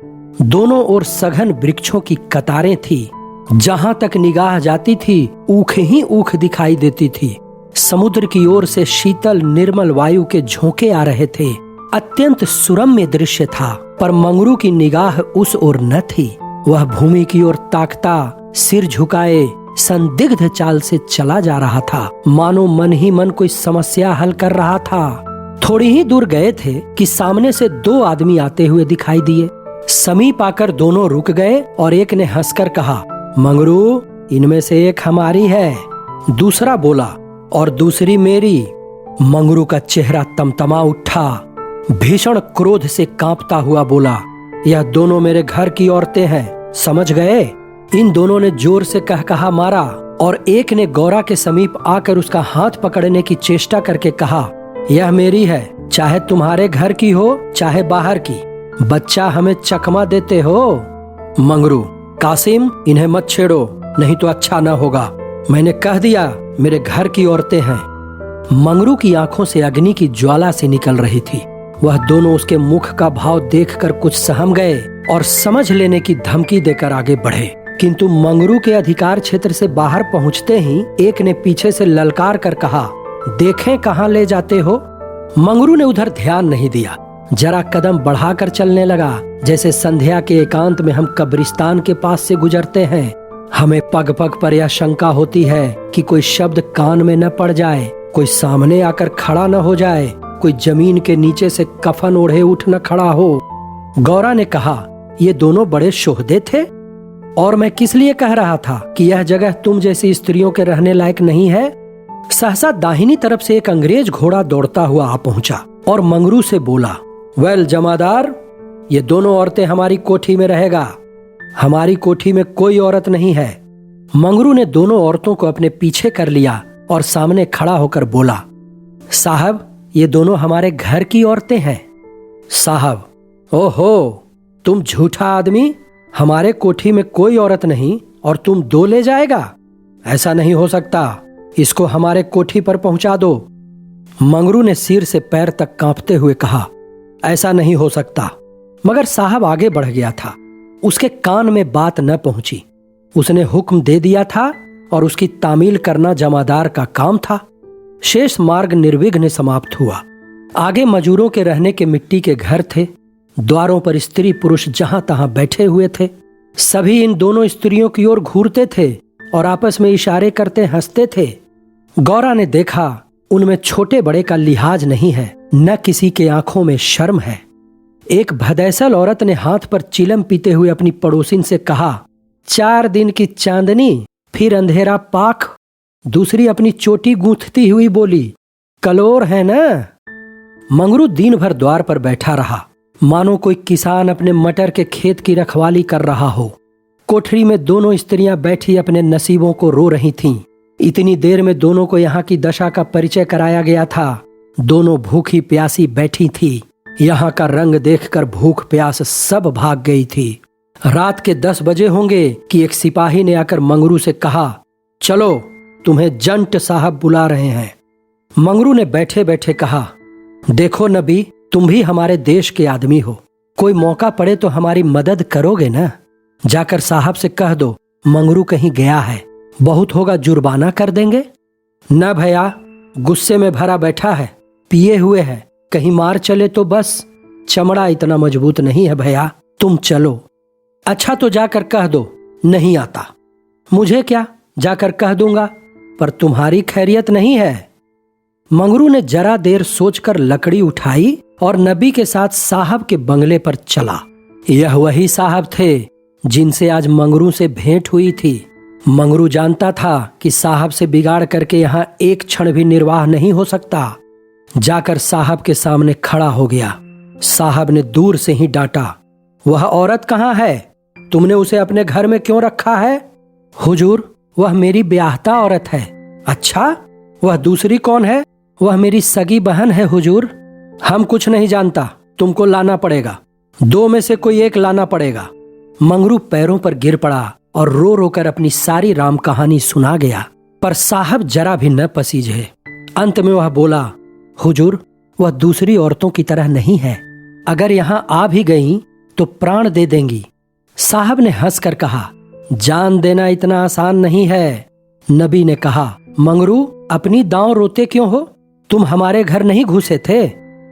दोनों ओर सघन वृक्षों की कतारें थी। जहां तक निगाह जाती थी ऊख ही ऊख दिखाई देती थी। समुद्र की ओर से शीतल निर्मल वायु के झोंके आ रहे थे। अत्यंत सुरम्य दृश्य था, पर मंगरू की निगाह उस ओर न थी। वह भूमि की ओर ताकता, सिर झुकाए संदिग्ध चाल से चला जा रहा था, मानो मन ही मन कोई समस्या हल कर रहा था। थोड़ी ही दूर गए थे कि सामने से 2 आदमी आते हुए दिखाई दिए। समीप आकर दोनों रुक गए और एक ने हंसकर कहा, मंगरू, इनमें से एक हमारी है। दूसरा बोला, और दूसरी मेरी। मंगरू का चेहरा तमतमा उठा। भीषण क्रोध से कांपता हुआ बोला, यह दोनों मेरे घर की औरतें हैं, समझ गए? इन दोनों ने जोर से कहकहा मारा और एक ने गौरा के समीप आकर उसका हाथ पकड़ने की चेष्टा करके कहा, यह मेरी है, चाहे तुम्हारे घर की हो चाहे बाहर की। बच्चा हमें चकमा देते हो। मंगरू, कासिम, इन्हें मत छेड़ो, नहीं तो अच्छा न होगा। मैंने कह दिया, मेरे घर की औरतें हैं। मंगरू की आंखों से अग्नि की ज्वाला से निकल रही थी। वह दोनों उसके मुख का भाव देखकर कुछ सहम गए और समझ लेने की धमकी देकर आगे बढ़े। किंतु मंगरू के अधिकार क्षेत्र से बाहर पहुंचते ही एक ने पीछे से ललकार कर कहा, देखें कहाँ ले जाते हो। मंगरू ने उधर ध्यान नहीं दिया, जरा कदम बढ़ाकर चलने लगा, जैसे संध्या के एकांत में हम कब्रिस्तान के पास से गुजरते हैं। हमें पग पग पर यह शंका होती है कि कोई शब्द कान में न पड़ जाए, कोई सामने आकर खड़ा न हो जाए कोई जमीन के नीचे से कफन ओढ़े उठ न खड़ा हो। गौरा ने कहा, ये दोनों बड़े शोहदे थे, और मैं किस लिए कह रहा था कि यह जगह तुम जैसी स्त्रियों के रहने लायक नहीं है। सहसा दाहिनी तरफ से एक अंग्रेज घोड़ा दौड़ता हुआ आ पहुंचा और मंगरू से बोला, वेल जमादार, ये दोनों औरतें हमारी कोठी में रहेगा। हमारी कोठी में कोई औरत नहीं है। मंगरू ने दोनों औरतों को अपने पीछे कर लिया और सामने खड़ा होकर बोला, साहब, ये दोनों हमारे घर की औरतें हैं। साहब, ओहो, तुम झूठा आदमी, हमारे कोठी में कोई औरत नहीं और तुम दो ले जाएगा? ऐसा नहीं हो सकता, इसको हमारे कोठी पर पहुंचा दो। मंगरू ने सिर से पैर तक कांपते हुए कहा, ऐसा नहीं हो सकता। मगर साहब आगे बढ़ गया था, उसके कान में बात न पहुंची। उसने हुक्म दे दिया था और उसकी तामील करना जमादार का काम था। शेष मार्ग निर्विघ्न समाप्त हुआ। आगे मजूरों के रहने के मिट्टी के घर थे। द्वारों पर स्त्री पुरुष जहां तहां बैठे हुए थे। सभी इन दोनों स्त्रियों की ओर घूरते थे और आपस में इशारे करते हंसते थे। गौरा ने देखा, उनमें छोटे बड़े का लिहाज नहीं है, न किसी के आंखों में शर्म है। एक भदैसल औरत ने हाथ पर चिलम पीते हुए अपनी पड़ोसिन से कहा, 4 दिन की चांदनी फिर अंधेरा पाख। दूसरी अपनी चोटी गूंथती हुई बोली, कलोर है ना। मंगरू दिन भर द्वार पर बैठा रहा, मानो कोई किसान अपने मटर के खेत की रखवाली कर रहा हो। कोठरी में दोनों स्त्रियां बैठी अपने नसीबों को रो रही थीं। इतनी देर में दोनों को यहाँ की दशा का परिचय कराया गया था। दोनों भूखी प्यासी बैठी थी। यहाँ का रंग देखकर भूख प्यास सब भाग गई थी। रात के 10 बजे होंगे कि एक सिपाही ने आकर मंगरू से कहा, चलो, तुम्हें जंट साहब बुला रहे हैं। मंगरू ने बैठे बैठे कहा, देखो नबी, तुम भी हमारे देश के आदमी हो, कोई मौका पड़े तो हमारी मदद करोगे ना? जाकर साहब से कह दो मंगरू कहीं गया है, बहुत होगा जुर्माना कर देंगे। न भैया, गुस्से में भरा बैठा है, पिए हुए है, कहीं मार चले तो बस। चमड़ा इतना मजबूत नहीं है भैया, तुम चलो। अच्छा तो जाकर कह दो नहीं आता। मुझे क्या, जाकर कह दूंगा, पर तुम्हारी खैरियत नहीं है। मंगरू ने जरा देर सोचकर लकड़ी उठाई और नबी के साथ साहब के बंगले पर चला। यह वही साहब थे जिनसे आज मंगरू से भेंट हुई थी। मंगरू जानता था कि साहब से बिगाड़ करके यहाँ एक क्षण भी निर्वाह नहीं हो सकता। जाकर साहब के सामने खड़ा हो गया। साहब ने दूर से ही डांटा, वह औरत कहाँ है? तुमने उसे अपने घर में क्यों रखा है? हुजूर, वह मेरी ब्याहता औरत है। अच्छा, वह दूसरी कौन है? वह मेरी सगी बहन है हुजूर। हम कुछ नहीं जानता, तुमको लाना पड़ेगा। 2 में से कोई एक लाना पड़ेगा। मंगरू पैरों पर गिर पड़ा और रो रो कर अपनी सारी राम कहानी सुना गया, पर साहब जरा भी न पसीजे। अंत में वह बोला, हुजूर, वह दूसरी औरतों की तरह नहीं है। अगर यहाँ आ भी गईं तो प्राण दे देंगी। साहब ने हंसकर कहा, जान देना इतना आसान नहीं है। नबी ने कहा, मंगरू, अपनी दांव रोते क्यों हो? तुम हमारे घर नहीं घुसे थे,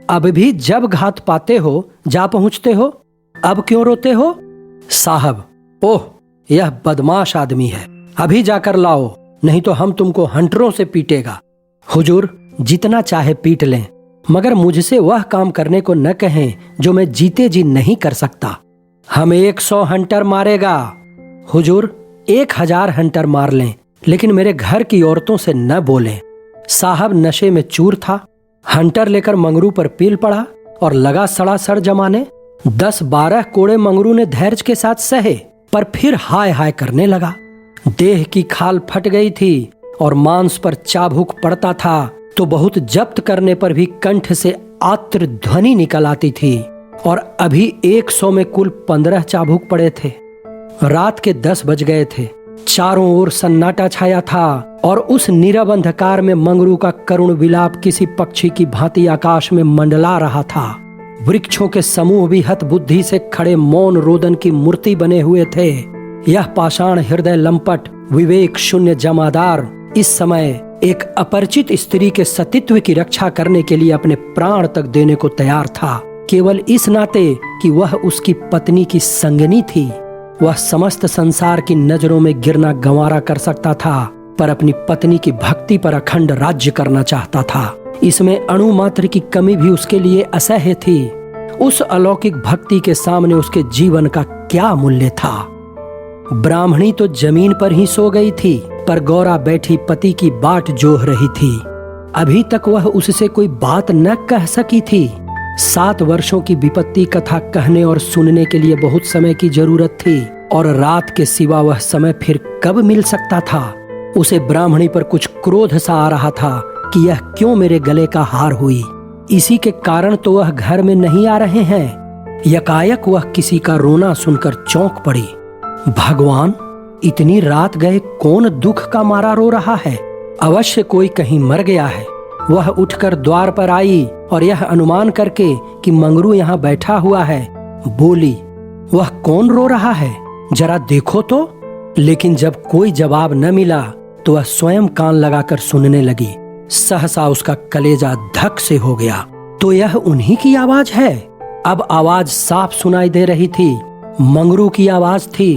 अब भी जब घात पाते हो जा पहुंचते हो, अब क्यों रोते हो? साहब, ओह, यह बदमाश आदमी है, अभी जाकर लाओ, नहीं तो हम तुमको हंटरों से पीटेगा। हुजूर, जितना चाहे पीट लें, मगर मुझसे वह काम करने को न कहें जो मैं जीते जी नहीं कर सकता। हम 100 हंटर मारेगा। हुजूर, 1000 हंटर मार लें, लेकिन मेरे घर की औरतों से न बोलें। साहब नशे में चूर था। हंटर लेकर मंगरू पर पील पड़ा और लगा सड़ासड़ जमाने। 10-12 कोड़े मंगरू ने धैर्य के साथ सहे, पर फिर हाय हाय करने लगा। देह की खाल फट गई थी और मांस पर चाबुक पड़ता था तो बहुत जब्त करने पर भी कंठ से आत्र ध्वनि निकल आती थी, और अभी 100 में कुल 15 चाबुक पड़े थे। रात के 10 बज गए थे। चारों ओर सन्नाटा छाया था और उस नीरव अंधकार में मंगरू का करुण विलाप किसी पक्षी की भांति आकाश में मंडला रहा था। वृक्षों के समूह भी हत बुद्धि से खड़े मौन रोदन की मूर्ति बने हुए थे। यह पाषाण हृदय लंपट विवेक शून्य जमादार इस समय एक अपरिचित स्त्री के सतीत्व की रक्षा करने के लिए अपने प्राण तक देने को तैयार था, केवल इस नाते कि वह उसकी पत्नी की संगनी थी। वह समस्त संसार की नजरों में गिरना गंवारा कर सकता था, पर अपनी पत्नी की भक्ति पर अखंड राज्य करना चाहता था। इसमें अणु मात्र की कमी भी उसके लिए असह्य थी। उस अलौकिक भक्ति के सामने उसके जीवन का क्या मूल्य था। ब्राह्मणी तो जमीन पर ही सो गई थी, पर गौरा बैठी पति की बाट जोह रही थी। अभी तक वह उससे कोई बात न कह सकी थी। 7 वर्षों की विपत्ति कथा कहने और सुनने के लिए बहुत समय की जरूरत थी, और रात के सिवा वह समय फिर कब मिल सकता था। उसे ब्राह्मणी पर कुछ क्रोध सा आ रहा था कि यह क्यों मेरे गले का हार हुई। इसी के कारण तो वह घर में नहीं आ रहे हैं। यकायक वह किसी का रोना सुनकर चौंक पड़ी। भगवान, इतनी रात गए कौन दुख का मारा रो रहा है? अवश्य कोई कहीं मर गया है। वह उठकर द्वार पर आई और यह अनुमान करके कि मंगरू यहाँ बैठा हुआ है, बोली, वह कौन रो रहा है, जरा देखो तो। लेकिन जब कोई जवाब न मिला तो वह स्वयं कान लगाकर सुनने लगी। सहसा उसका कलेजा धक से हो गया। तो यह उन्हीं की आवाज है। अब आवाज साफ सुनाई दे रही थी। मंगरू की आवाज थी।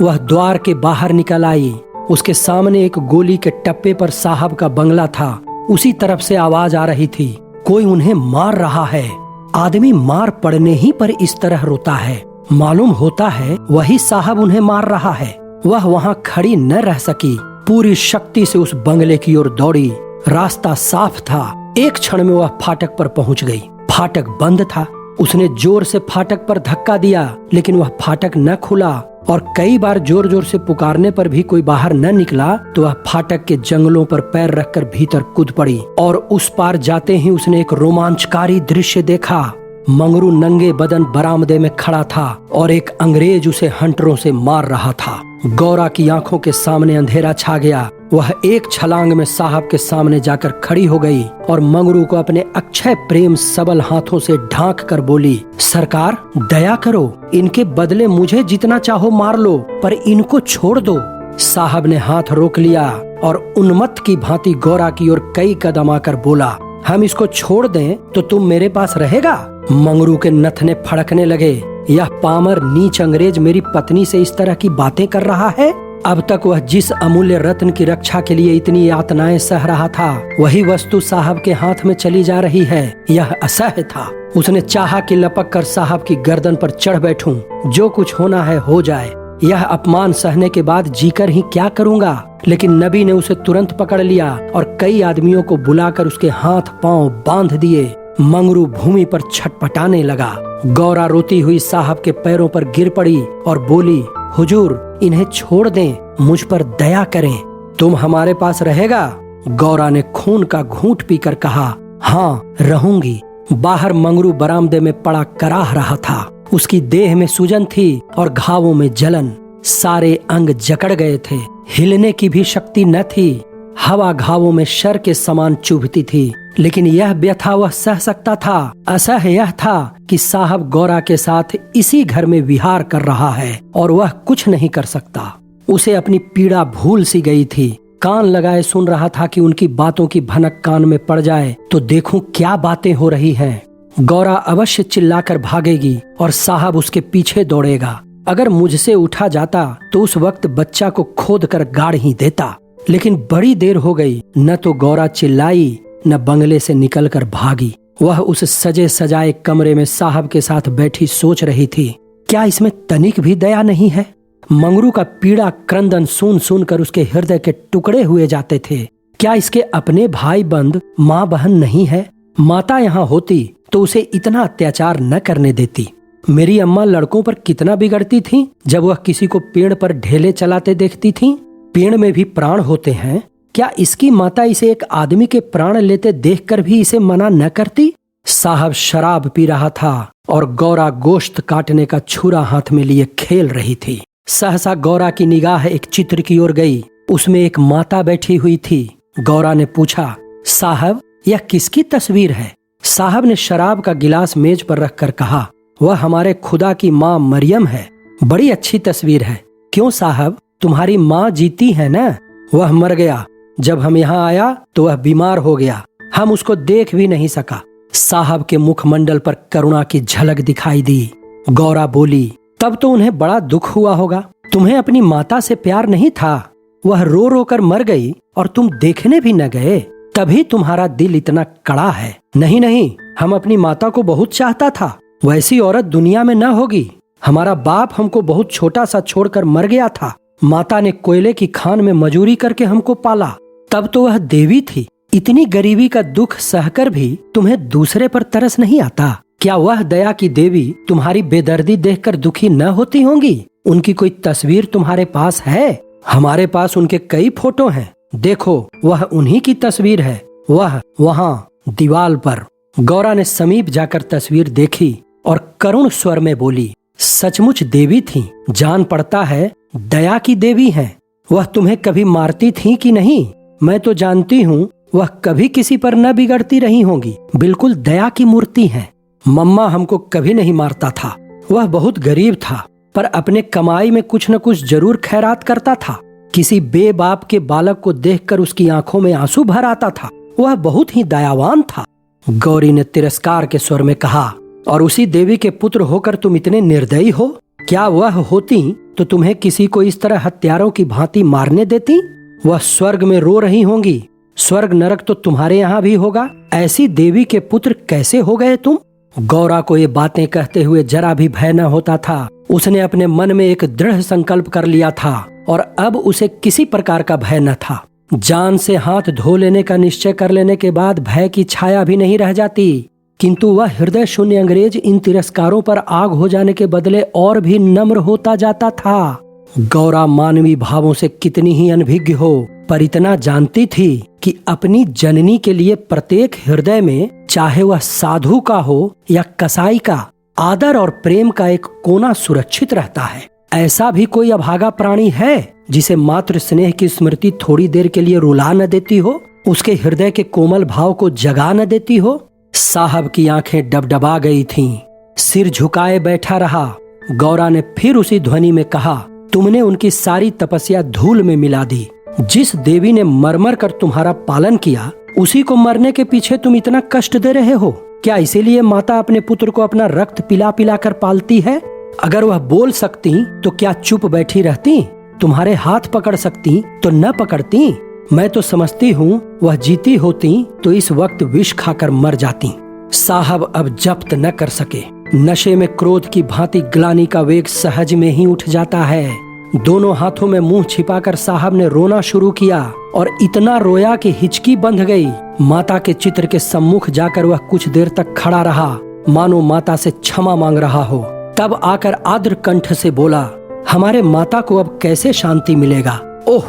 वह द्वार के बाहर निकल आई। उसके सामने एक गोली के टप्पे पर साहब का बंगला था। उसी तरफ से आवाज आ रही थी, कोई उन्हें मार रहा है। आदमी मार पड़ने ही पर इस तरह रोता है। मालूम होता है वही साहब उन्हें मार रहा है। वह वहां खड़ी न रह सकी, पूरी शक्ति से उस बंगले की ओर दौड़ी। रास्ता साफ था। एक क्षण में वह फाटक पर पहुंच गई। फाटक बंद था। उसने जोर से फाटक पर धक्का दिया, लेकिन वह फाटक न खुला, और कई बार जोर जोर से पुकारने पर भी कोई बाहर न निकला। तो वह फाटक के जंगलों पर पैर रखकर भीतर कूद पड़ी, और उस पार जाते ही उसने एक रोमांचकारी दृश्य देखा। मंगरू नंगे बदन बरामदे में खड़ा था और एक अंग्रेज उसे हंटरों से मार रहा था। गौरा की आंखों के सामने अंधेरा छा गया। वह एक छलांग में साहब के सामने जाकर खड़ी हो गई और मंगरू को अपने अक्षय प्रेम सबल हाथों से ढांक कर बोली, सरकार, दया करो, इनके बदले मुझे जितना चाहो मार लो, पर इनको छोड़ दो। साहब ने हाथ रोक लिया और उन्मत्त की भांति गौरा की ओर कई कदम आकर बोला, हम इसको छोड़ दें तो तुम मेरे पास रहेगा? मंगरू के नथने फड़कने लगे। यह पामर नीच अंग्रेज मेरी पत्नी से इस तरह की बातें कर रहा है। अब तक वह जिस अमूल्य रत्न की रक्षा के लिए इतनी यातनाएं सह रहा था, वही वस्तु साहब के हाथ में चली जा रही है। यह असह्य था। उसने चाहा कि लपक कर साहब की गर्दन पर चढ़ बैठूं। जो कुछ होना है हो जाए। यह अपमान सहने के बाद जीकर ही क्या करूंगा। लेकिन नबी ने उसे तुरंत पकड़ लिया और कई आदमियों को बुलाकर उसके हाथ पांव बांध दिए। मंगरू भूमि पर छटपटाने लगा। गौरा रोती हुई साहब के पैरों पर गिर पड़ी और बोली, हुजूर, इन्हें छोड़ दें, मुझ पर दया करें। तुम हमारे पास रहेगा? गौरा ने खून का घूंट पीकर कहा, हाँ, रहूंगी। बाहर मंगरू बरामदे में पड़ा कराह रहा था। उसकी देह में सूजन थी और घावों में जलन। सारे अंग जकड़ गए थे। हिलने की भी शक्ति न थी। हवा घावों में शर के समान चुभती थी, लेकिन यह व्यथा वह सह सकता था। असह्य यह था कि साहब गौरा के साथ इसी घर में विहार कर रहा है और वह कुछ नहीं कर सकता। उसे अपनी पीड़ा भूल सी गई थी। कान लगाए सुन रहा था कि उनकी बातों की भनक कान में पड़ जाए तो देखूं क्या बातें हो रही हैं। गौरा अवश्य चिल्लाकर भागेगी और साहब उसके पीछे दौड़ेगा। अगर मुझसे उठा जाता तो उस वक्त बच्चा को खोद कर गाड़ ही देता। लेकिन बड़ी देर हो गई। न तो गौरा चिल्लाई, न बंगले से निकलकर भागी। वह उस सजे सजाए कमरे में साहब के साथ बैठी सोच रही थी, क्या इसमें तनिक भी दया नहीं है? मंगरू का पीड़ा क्रंदन सुन सुन कर उसके हृदय के टुकड़े हुए जाते थे। क्या इसके अपने भाई बंद माँ बहन नहीं है? माता यहाँ होती तो उसे इतना अत्याचार न करने देती। मेरी अम्मा लड़कों पर कितना बिगड़ती थी जब वह किसी को पेड़ पर ढेले चलाते देखती थी। पेड़ में भी प्राण होते हैं। क्या इसकी माता इसे एक आदमी के प्राण लेते देखकर भी इसे मना न करती? साहब शराब पी रहा था और गौरा गोश्त काटने का छुरा हाथ में लिए खेल रही थी। सहसा गौरा की निगाह एक चित्र की ओर गई। उसमें एक माता बैठी हुई थी। गौरा ने पूछा, साहब, यह किसकी तस्वीर है? साहब ने शराब का गिलास मेज पर रखकर कहा, वह हमारे खुदा की माँ मरियम है। बड़ी अच्छी तस्वीर है। क्यों साहब, तुम्हारी माँ जीती है ना? वह मर गया। जब हम यहाँ आया तो वह बीमार हो गया। हम उसको देख भी नहीं सका। साहब के मुखमंडल पर करुणा की झलक दिखाई दी। गौरा बोली, तब तो उन्हें बड़ा दुख हुआ होगा। तुम्हें अपनी माता से प्यार नहीं था? वह रो रो कर मर गई और तुम देखने भी न गए। तभी तुम्हारा दिल इतना कड़ा है। नहीं नहीं, हम अपनी माता को बहुत चाहता था। वैसी औरत दुनिया में न होगी। हमारा बाप हमको बहुत छोटा सा छोड़कर मर गया था। माता ने कोयले की खान में मजूरी करके हमको पाला। तब तो वह देवी थी। इतनी गरीबी का दुख सहकर भी तुम्हें दूसरे पर तरस नहीं आता? क्या वह दया की देवी तुम्हारी बेदर्दी देखकर दुखी न होती होंगी? उनकी कोई तस्वीर तुम्हारे पास है? हमारे पास उनके कई फोटो हैं। देखो, वह उन्हीं की तस्वीर है, वह वहाँ दीवाल पर। गौरा ने समीप जाकर तस्वीर देखी और करुण स्वर में बोली, सचमुच देवी थी। जान पड़ता है दया की देवी हैं। वह तुम्हें कभी मारती थी कि नहीं? मैं तो जानती हूँ वह कभी किसी पर न बिगड़ती रही होंगी। बिल्कुल दया की मूर्ति हैं। मम्मा हमको कभी नहीं मारता था। वह बहुत गरीब था, पर अपने कमाई में कुछ न कुछ जरूर खैरात करता था। किसी बेबाप के बालक को देखकर उसकी आंखों में आंसू भर आता था। वह बहुत ही दयावान था। गौरी ने तिरस्कार के स्वर में कहा, और उसी देवी के पुत्र होकर तुम इतने निर्दयी हो? क्या वह होती तो तुम्हें किसी को इस तरह हत्यारों की भांति मारने देती? वह स्वर्ग में रो रही होंगी। स्वर्ग नरक तो तुम्हारे यहाँ भी होगा। ऐसी देवी के पुत्र कैसे हो गए तुम? गौरा को ये बातें कहते हुए जरा भी भय न होता था। उसने अपने मन में एक दृढ़ संकल्प कर लिया था और अब उसे किसी प्रकार का भय न था। जान से हाथ धो लेने का निश्चय कर लेने के बाद भय की छाया भी नहीं रह जाती। किंतु वह हृदय शून्य अंग्रेज इन तिरस्कारों पर आग हो जाने के बदले और भी नम्र होता जाता था। गौरा मानवी भावों से कितनी ही अनभिज्ञ हो, पर इतना जानती थी कि अपनी जननी के लिए प्रत्येक हृदय में, चाहे वह साधु का हो या कसाई का, आदर और प्रेम का एक कोना सुरक्षित रहता है। ऐसा भी कोई अभागा प्राणी है जिसे मातृ स्नेह की स्मृति थोड़ी देर के लिए रुला न देती हो, उसके हृदय के कोमल भाव को जगा न देती हो? साहब की आंखें डबडबा गई थीं। सिर झुकाए बैठा रहा। गौरा ने फिर उसी ध्वनि में कहा, तुमने उनकी सारी तपस्या धूल में मिला दी। जिस देवी ने मरमर कर तुम्हारा पालन किया, उसी को मरने के पीछे तुम इतना कष्ट दे रहे हो। क्या इसीलिए माता अपने पुत्र को अपना रक्त पिला पिला कर पालती है? अगर वह बोल सकती तो क्या चुप बैठी रहती? तुम्हारे हाथ पकड़ सकती तो न पकड़ती? मैं तो समझती हूँ वह जीती होती तो इस वक्त विष खाकर मर जाती। साहब अब जब्त न कर सके। नशे में क्रोध की भांति ग्लानि का वेग सहज में ही उठ जाता है। दोनों हाथों में मुंह छिपाकर साहब ने रोना शुरू किया और इतना रोया कि हिचकी बंध गई। माता के चित्र के सम्मुख जाकर वह कुछ देर तक खड़ा रहा, मानो माता से क्षमा मांग रहा हो। तब आकर आर्द्र कंठ से बोला, हमारे माता को अब कैसे शांति मिलेगा? ओह,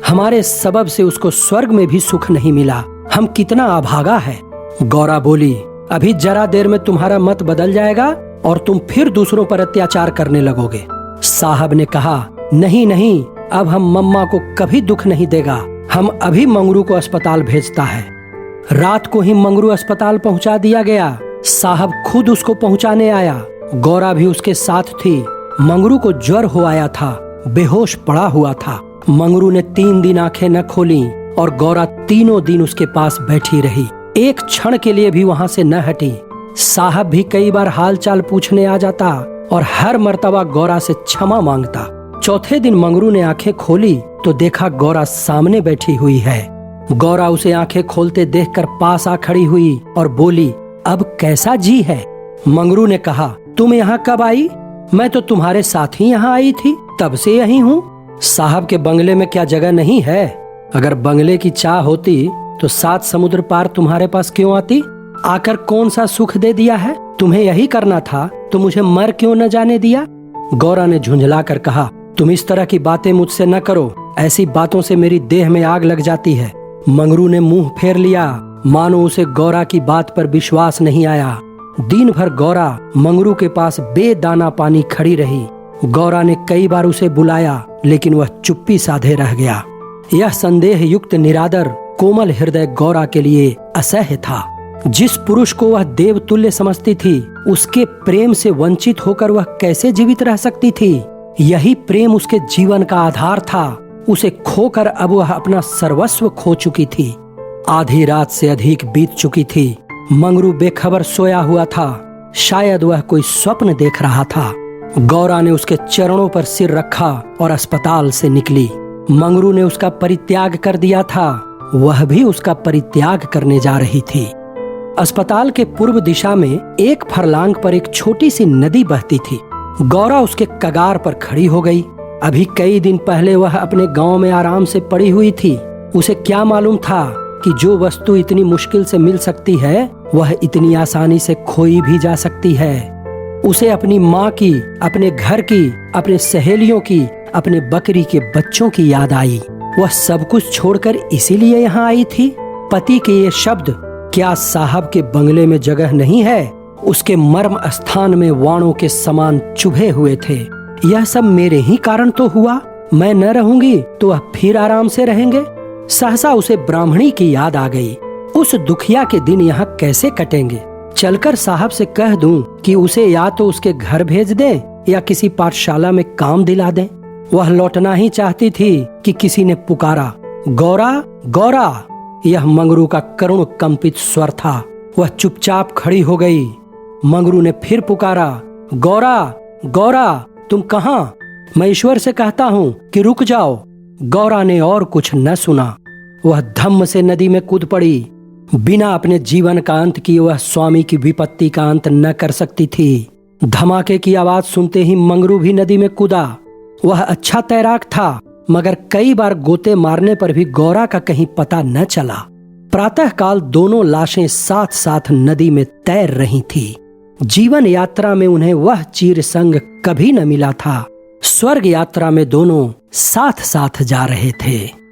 हमारे सबब से उसको स्वर्ग में भी सुख नहीं मिला। हम कितना अभागा है। गौरा बोली, अभी जरा देर में तुम्हारा मत बदल जाएगा और तुम फिर दूसरों पर अत्याचार करने लगोगे। साहब ने कहा, नहीं नहीं, अब हम मम्मा को कभी दुख नहीं देगा। हम अभी मंगरू को अस्पताल भेजता है। रात को ही मंगरू अस्पताल पहुंचा दिया गया। साहब खुद उसको पहुंचाने आया। गौरा भी उसके साथ थी। मंगरू को ज्वर हो आया था, बेहोश पड़ा हुआ था। मंगरू ने 3 दिन आंखें न खोली और गौरा तीनों दिन उसके पास बैठी रही। एक क्षण के लिए भी वहां से न हटी। साहब भी कई बार हाल चाल पूछने आ जाता और हर मर्तबा गौरा से क्षमा मांगता। चौथे दिन मंगरू ने आंखें खोली तो देखा गौरा सामने बैठी हुई है। गौरा उसे आंखें खोलते देखकर पास आ खड़ी हुई और बोली, अब कैसा जी है? मंगरू ने कहा, तुम यहाँ कब आई? मैं तो तुम्हारे साथ ही यहाँ आई थी, तब से यही हूँ। साहब के बंगले में क्या जगह नहीं है? अगर बंगले की चाह होती तो 7 समुद्र पार तुम्हारे पास क्यों आती? आकर कौन सा सुख दे दिया है? तुम्हें यही करना था तो मुझे मर क्यों न जाने दिया? गौरा ने झुंझला कर कहा, तुम इस तरह की बातें मुझसे न करो। ऐसी बातों से मेरी देह में आग लग जाती है। मंगरू ने मुंह फेर लिया, मानो उसे गौरा की बात पर विश्वास नहीं आया। दिन भर गौरा मंगरू के पास बेदाना पानी खड़ी रही। गौरा ने कई बार उसे बुलाया, लेकिन वह चुप्पी साधे रह गया। यह संदेह युक्त निरादर कोमल हृदय गौरा के लिए असह्य था। जिस पुरुष को वह देवतुल्य समझती थी, उसके प्रेम से वंचित होकर वह कैसे जीवित रह सकती थी? यही प्रेम उसके जीवन का आधार था। उसे खोकर अब वह अपना सर्वस्व खो चुकी थी। आधी रात से अधिक बीत चुकी थी। मंगरू बेखबर सोया हुआ था। शायद वह कोई स्वप्न देख रहा था। गौरा ने उसके चरणों पर सिर रखा और अस्पताल से निकली। मंगरू ने उसका परित्याग कर दिया था। वह भी उसका परित्याग करने जा रही थी। अस्पताल के पूर्व दिशा में एक फरलांग पर एक छोटी सी नदी बहती थी। गौरा उसके कगार पर खड़ी हो गई। अभी कई दिन पहले वह अपने गांव में आराम से पड़ी हुई थी। उसे क्या मालूम था कि जो वस्तु इतनी मुश्किल से मिल सकती है वह इतनी आसानी से खोई भी जा सकती है। उसे अपनी माँ की, अपने घर की, अपने सहेलियों की, अपने बकरी के बच्चों की याद आई। वह सब कुछ छोड़कर इसीलिए यहाँ आई थी। पति के ये शब्द, क्या साहब के बंगले में जगह नहीं है, उसके मर्म स्थान में वाणों के समान चुभे हुए थे। यह सब मेरे ही कारण तो हुआ। मैं न रहूंगी तो वह फिर आराम से रहेंगे। सहसा उसे ब्राह्मणी की याद आ गई। उस दुखिया के दिन यहाँ कैसे कटेंगे? चलकर साहब से कह दूं कि उसे या तो उसके घर भेज दें या किसी पाठशाला में काम दिला दें। वह लौटना ही चाहती थी कि किसी ने पुकारा, गौरा गौरा। यह मंगरू का करुण कंपित स्वर था। वह चुपचाप खड़ी हो गई। मंगरू ने फिर पुकारा, गौरा गौरा, तुम कहाँ? मैं ईश्वर से कहता हूँ कि रुक जाओ। गौरा ने और कुछ न सुना। वह धम्म से नदी में कूद पड़ी। बिना अपने जीवन का अंत किए वह स्वामी की विपत्ति का अंत न कर सकती थी। धमाके की आवाज सुनते ही मंगरू भी नदी में कूदा। वह अच्छा तैराक था, मगर कई बार गोते मारने पर भी गौरा का कहीं पता न चला। प्रातःकाल दोनों लाशें साथ साथ नदी में तैर रही थी। जीवन यात्रा में उन्हें वह चीर संग कभी न मिला था। स्वर्ग यात्रा में दोनों साथ साथ जा रहे थे।